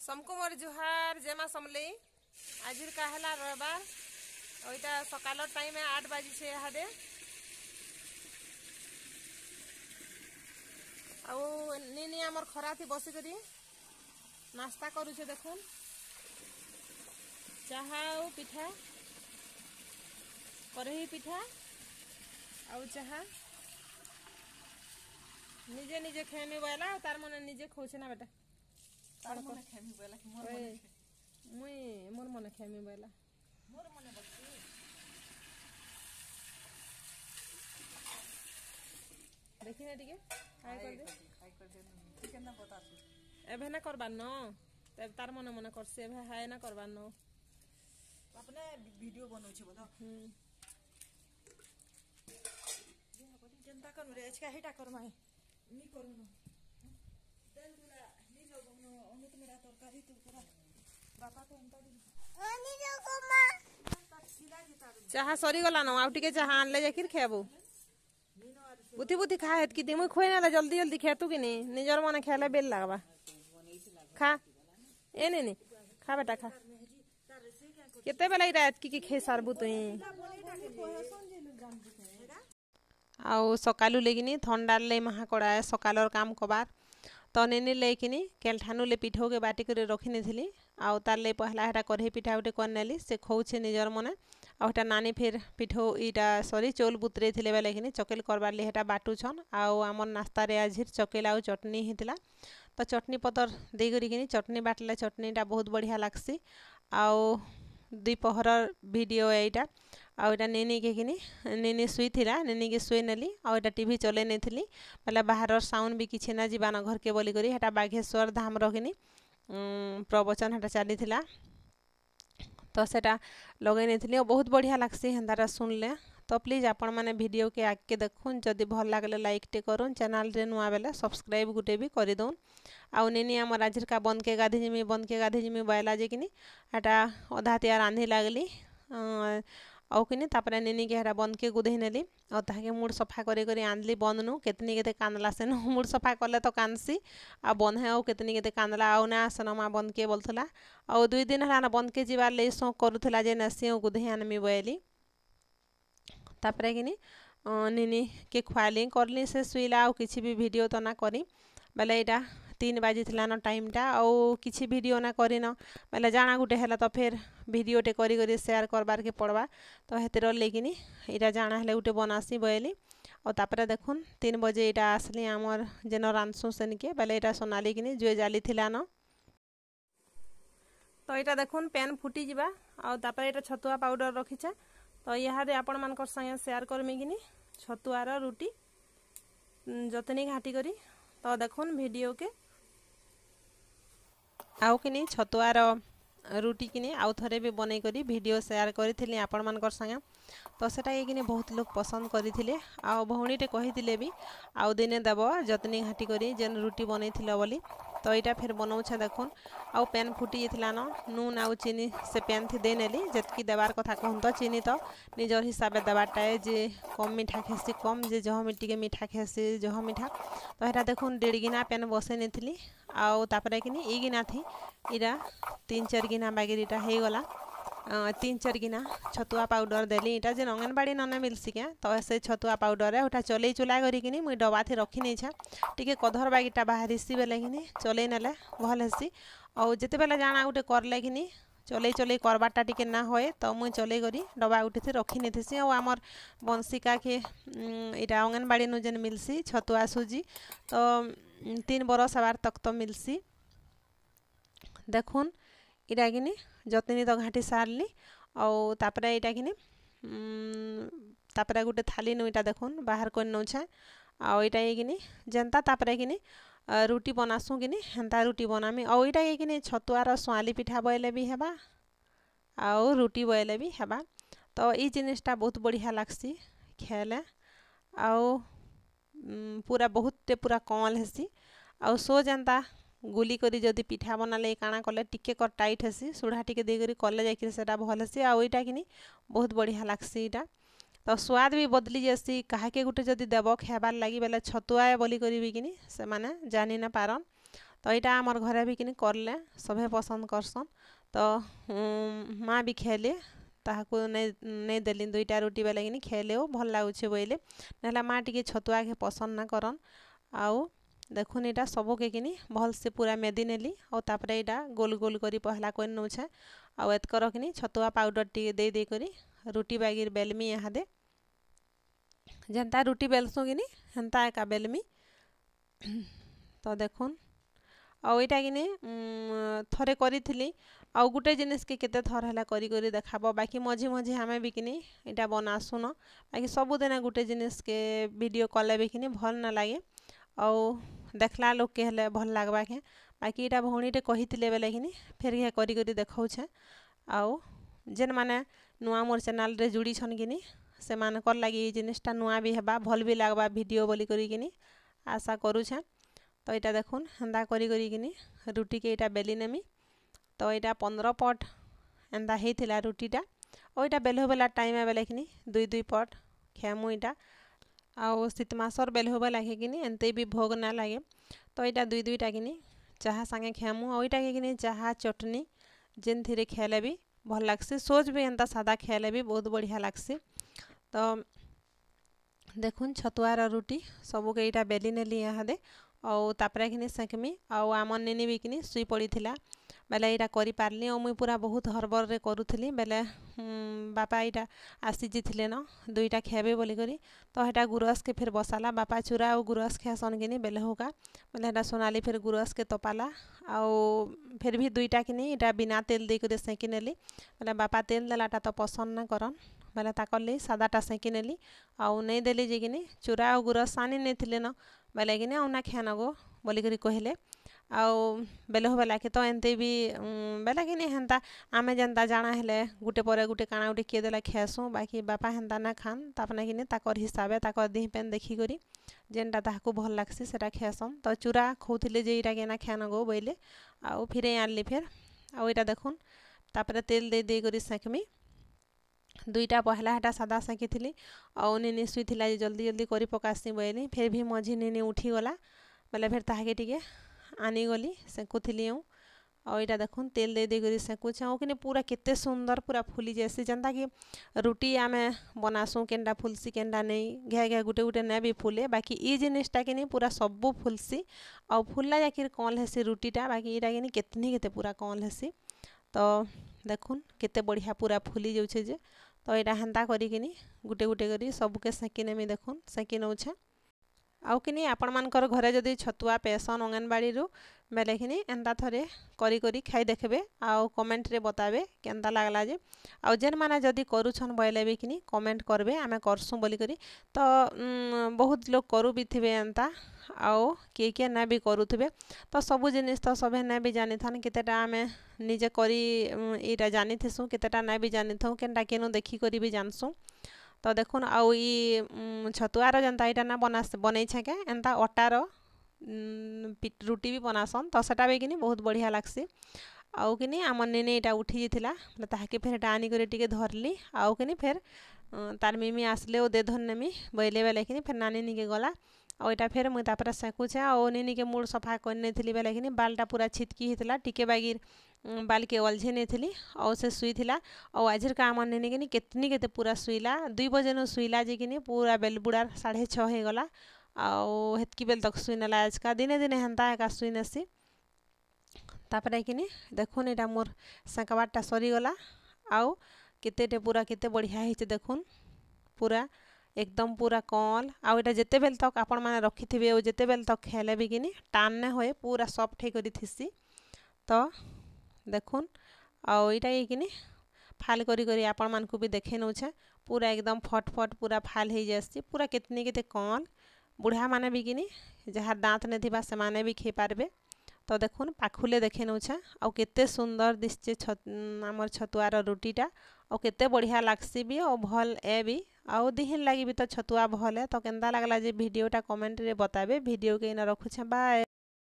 समको मोर जुहार जेमा समले आज कहला रविवार ओइटा सकाल टाइम 8 बजे छे हादे आउ नीनी हमर खरा थी बसी करी नाश्ता करू छे देखुन चाहा और पिठा करही पिठा आउ चाहा निजे निजे खेमी बोला तार मन निजे खोछे ना बेटा तार मन खेमी बोला कि मोर मन मुई मोर मन खेमी बोला मोर मन बच्ची देखि ना टिके हाय कर दे चिकन ना बता एभे ना करबा न तब तार मन मन करसे एभे हाय ना करबा न अपने वीडियो बनौ छै बोलो जनता कर रे एचका हेटा कर माई नी करू न देन गुला नी लोग न अमृत मेरा तरकारी तू पूरा बापा को अंता दी नी लोग मा चाहा सरी गला न आउ टिके चाहा आनले जाकिर खेबो बुद्धि बुद्धि खा हेत कि दिमु खोइ ना जल्दी जल्दी खेतु कि नी निजर मन खेले बेल लागबा खा ए नी नी खा बेटा खा केते बेला रात की खे सारबु तुई आउ सकालू लेकिनी थंडा ले महाकड़ा सकालर काम कबार तो नेने लेकिनी केलठानु ले पिठो के बाटी करे रखी नेथिली आउ तार ले पहला हेटा करही पिठा उठे कर नेली से खौछे निजर मने आउ हेटा नानी फिर पिठो इटा सॉरी चौल बुतरे थिले बेले किनी चकेल करबार ले हेटा बाटू छन आउ हमर नाश्ता रे आज चकेल आउ चटनी हितला तो चटनी पतर दे करी किनी चटनी बाटले चटनीटा बहुत बढ़िया लागसी आउ दुपहर वीडियो एटा आउ एटा नेनी के किनी नेनी सुई थिला नेनी के सुई नेली आउ एटा टीवी चले नेथिली पहले बाहर साउंड भी किछि ना जीवान घर के बोली करी हेटा बाघेश्वर धाम रखिनी प्रवचन हेटा चली थिला तो सेटा लगे नेथिली बहुत बढ़िया लागसी हेंदारा सुनले तो प्लीज आपण माने वीडियो के आगे देखुन जदि भल लागले लाइक टे करूँ चैनल रे नुआ बेले सब्सक्राइब गुटे भी कर दउन आउ नेनी हमर आज का बंद के गाधी जिमी बैला जे किनी हेटा अधा तिया रांधी लागली आउ किनी तापरे नेनी के हेटा बंद के गुधे नेली और ताके मुड़ सफा करे करे आंदली बंद नु केतनी केते कांदला से नु मुड़ सफा करले तो कांदसी आ बंद है केतनी केते कांदला आउ ना सनमा बंद के बोलथला आउ 2 दिन हला ना बंद के जीवार ले सो करूथला जे नसी गुधे आनमी बैली तापरे किनी नेनी के खुआली करली से सुईला आउ किछि भी वीडियो तो ना करी बेले एटा 3 बजे थिला न टाइम टा आउ किछि वीडियो ना करी न बेले जाना गुटे हैला तो फिर वीडियो टे करी करी शेयर करबार के पड़वा तो हेतिर लेकिनी एटा जाना हले गुटे बनासी बयली और तापरे देखुन 3 बजे एटा आसली हमर जेन रानसु सेन के बेले एटा सोनाली किनी जुए जाली थिला न तो एटा देखुन पैन फुटी जिबा और तापरे एटा छतुआ पाउडर रखिछे तो यहाँ आपण मानकर संगे शेयर करमी किनी छतुआर रुटी जतनी घाटी करी तो देखुन वीडियो के आउ किनी छतुआर रुटी किनी आउ थरे भी बनै करी वीडियो शेयर करी आपण मानकर संगे तो सेटा किनी बहुत लोग पसंद करिथिले आउ भौणीटे कहिथिले भी आउ दिने देब जतनी घाटी करी जेन रुटी बनैथिला बोली तो यहाँ फिर बनाऊे देखुन आउ पैन फुटी जाता न नून आउ चीनी से पैन थी दे नेली जतकी देवार कथा कहूँ तो चीनी तो निजर हिसाब से देवारटाए जे कम मीठा खेसी कम जे जह टी मीठा खेसी जह मीठा तो यहाँ देखुन 1.5 गिना पैन बसई नहीं आउ तापरे किनी ई गिना थी इरा 3-4 गिना बागेरीटा हो गला 3-4 गिना छतुआ पाउडर देली इटा जे अंगनबाड़ी नने मिलसी क्या तो से छतुआ पाउडर है उठा चलै चुला करी मुई डबा थी रखी नहीं छा टिके कधर बागीटा बाहरीसी बेले किनी चलै नेले भल हेसी और जिते बेले जाना गुटे करले किनी चलै चलै करबाटा टिके ना होए तो मुई चलै करी डबा गुटे थी रखी नहीं थी और आमर बंशिका के इटा अंगनबाड़ी नु जेन मिलसी छतुआ सुजी तो 3 बरस आबार तक तो मिलसी देखुन इटा किनी जतनी तो घाटी सारली और तापरे इटा किनी तापरे गुटे थाली नु इटा देखुन बाहर कर नौछे आउ इटा किनी जेंता तापरे किनी रुटी बनासु किनी हेंता रुटी बनामी आउ इटा किनी छतुआर स्वाली पिठा बयले भी हेबा आउ रुटी बयले भी हेबा तो ई जिनिसटा बहुत बढ़िया लागसी खेले आउ पूरा बहुत पूरा कमल हेसी आउ सो जेंता गुली करी जदि पिठा बनाले काना कले टिके कर टाइट हेसी सुढ़ा टिके दे करी कले जाकि सेटा भल हेसी आउ इटा किनी बहुत बढ़िया लागसी इटा तो स्वाद भी बदली जासी काहे के गुटे जदि देब खेबार लगी बेले छतुआ बोली करी भी किनी से माने जानी ना पारन तो यहाँ आमर घरे भी किनी करले सभे पसंद करसन। तो माँ भी खेले ताहाको नहीं देली 2टा रुटी बेले किनी खेले भल लगुचे बोले ना माँ टी छतुआ के पसंद ना करन। आउ देखुन यहाँ सबके किनी भल से पूरा मेदी नेली और तापर यहाँ गोल गोल करी पहला कर नौछे आउ एतकर किनी छतुआ पाउडर टी दे करी रुटी बागिर बेलमी यहाँ दे जेनता रुटी बेलसु किनी हेन्ता एका बेलमी। तो देखुन आउ यहाँ किनी थरे करी आउ गुटे जिनिस के केते थर है करी करी देखाबो बाकी मझी मझी हमें भी किनी यहाँ बनासुन बाकी सबुदिन गुटे जिनिस के वीडियो कले भी किनी भल ना लगे आउ देखला लोग के हेले भल लगवा के बाकी यहाँ भौणीटे कही बेले किनी फिर ये करी करी देखाऊे। आउ जेन माने नुआ मोर चैनल रे जुड़ी छन किनी से मानकर लगी जिनिसटा नुआ भी हेबा भल भी लगवा वीडियो बोली करी किनी आशा करूछे। तो यहाँ देखुन हेन्दा करी करी किनी रुटी के यहाँ बेली नेमी। तो यहाँ 15 पट एंदा होता रुटीटा और यहाँ बेल बेला टाइम बेले किनी 2 पट खेमु यहाँ आउ शीत मासर बेल होबा लगे किनी एनते भी भोग ना लगे। तो यहाँ 2टा किनी चाहा संगे खेमु और यहाँ किनी चाहा चटनी जेन थी खेले भी भल लगसी सोच भी एंता सादा खेले भी बहुत बढ़िया लगसी। तो देखुन छतुआर रुटी सबके यहाँ बेली नेली यहाँ दे और तापर किनी सेकमी आउ आमर नेनी भी किनी सुई पड़ी थिला बेले यहाँ करी पारली और मुई पूरा बहुत हरबर रे करूथली बेले बापा यहाँ आसी जीथिले न 2टा खेबे बोली करी। तो यहाँ गुरस के फिर बसाला बापा चूरा और गुरस खेसन किनी बेले होगा बेले यहाँ सोनाली फिर गुरस के तपाला आउ फिर भी 2टा किनी यहाँ बिना तेल दे कर सेकी नेली बेले बापा तेल देलाटा तो पसंद ना करन बेले ताकर ली सादाटा सेकी नेली आउ नहीं देली जे किनी चूरा और गुरस सानी नहीं थिले न बेले किनी आउ ना खेनगो बोली करी कहले आउ बेले हो बेला के तो एनते भी बेला कि नहीं हेन्ता आमे जनता जाना हेले गुटे पर गुटे काना गुटे किए देला खेसु बाकी बापा हेन्ता ना खान तापने कि ताकर हिसाबे ताकर देह पेन देखी करी जेनटा ताहाको भल लागसी सेटा खेसन। तो चूरा खोउथिले जे इटा केना खेनगो बोले आउ फिर आनली फिर आउ इटा देखुन तापर तेल दे करी सेकमी 2टा पहला हेटा सादा सेकी थिली आउ निनी सुईथिला जे जल्दी जल्दी करी पकासी बोली फिर भी मझी निनी उठी गला बेले फिर ताहाके टिके आनी गली सेकुथिली और यहाँ देखुन तेल दे करी सेकुचे और कि पूरा केते सुंदर पूरा फुली जैसी जनता कि रुटी आमे बनासु केनडा फुलसी केनडा नहीं घे घे गुटे गुटे नहीं भी फुले बाकी ई जिनिसटा कि पूरा सबू फुलसी और फुलला जाकि कौन हेसी रुटीटा बाकी यहाँ कि केतनी केते पूरा कौन हेसी। तो देखुन केते बढ़िया पूरा फुली जाऊे जे तो यहाँ हेन्ता करी गुटे गुटे करी सबके सेकी नेमी देखुन सेकी नौछे आउ कि आपण मानकर घरे जदि छतुआ पेसन अंगनबाड़ी रु बेले कि एंता थरे करी करी खाई देखबे आउ कमेंट रे बताबे केनता लागला जे आउ जेन माने जदि करूछन बोले भी कि कमेंट करबे आमे करसु बोली करी। तो बहुत लोग करू भी थिबे एंता आउ किए ना भी करूथिबे तो सबु जिनिस तो सभे ना भी जानी थान केतेटा आमे निजे करी इटा जानी थिसु केतेटा ना भी जानी थौ केनटा केनु देखी करी भी जानसु। तो देखुन आउ ई छतुआर जनता यहाँ ना बनई छेके एंता अटार रुटी भी बनासन तो सेटा भी कि बहुत बढ़िया लगसी आउ कि आमर निने यहाँ उठी जाता ताके फिर आनी कर धरली आउ कि फिर तार मिमी आसले ओ दे धन नेमी बोले बेले कि फिर नानी निके गला और यहाँ फिर मुझे तापर सेकुचे और निनी के मूड सफा करनी बेले कि बालटा पूरा छिटकी होता टिके बागिर बाल के ओल्झे नहीं थी और से सुई थिला और आज का आमर निनी कि केतनी केते पूरा सुईला 2 बजे नु सुईला जे कि पूरा बेल बुड़ा 6:30 हो गला आउ हेतकी बेल तक सुई नेला आज का दिने दिने हेन्ता एका सुई नेसी। तापर कि देखुन यहाँ मोर सेकबारटा सरीगला आउ केतेटे पूरा केते बढ़िया होइछे देखुन पूरा एकदम पूरा कल आउ यहाँ जिते बेल तक आपण माने रखिथिबे और जिते बेल तक खेले भी कि टान ने होए पूरा सॉफ्ट हो करी थिसी। तो देखुन आउ यहाँ कि फाल करी करी आपण मानकु भी देखे नौछे पूरा एकदम फट फट पूरा फाल हो जासी पूरा केतनी केते कल बुढ़ा माने भी कि जहाँ दाँत नहीं थिबा से माने भी खे पारबे। तो देखुन पाखुले देखे नौछे आउ केते सुंदर दिसचे आमर छतुआर रुटीटा और केते बढ़िया लागसी भी और भल ए भी आउ दिहिन लगी भी तो छतुआ भल है। तो केनता लागला जे वीडियोटा कमेंट रे बताबे वीडियो के इना रखुछे बाय।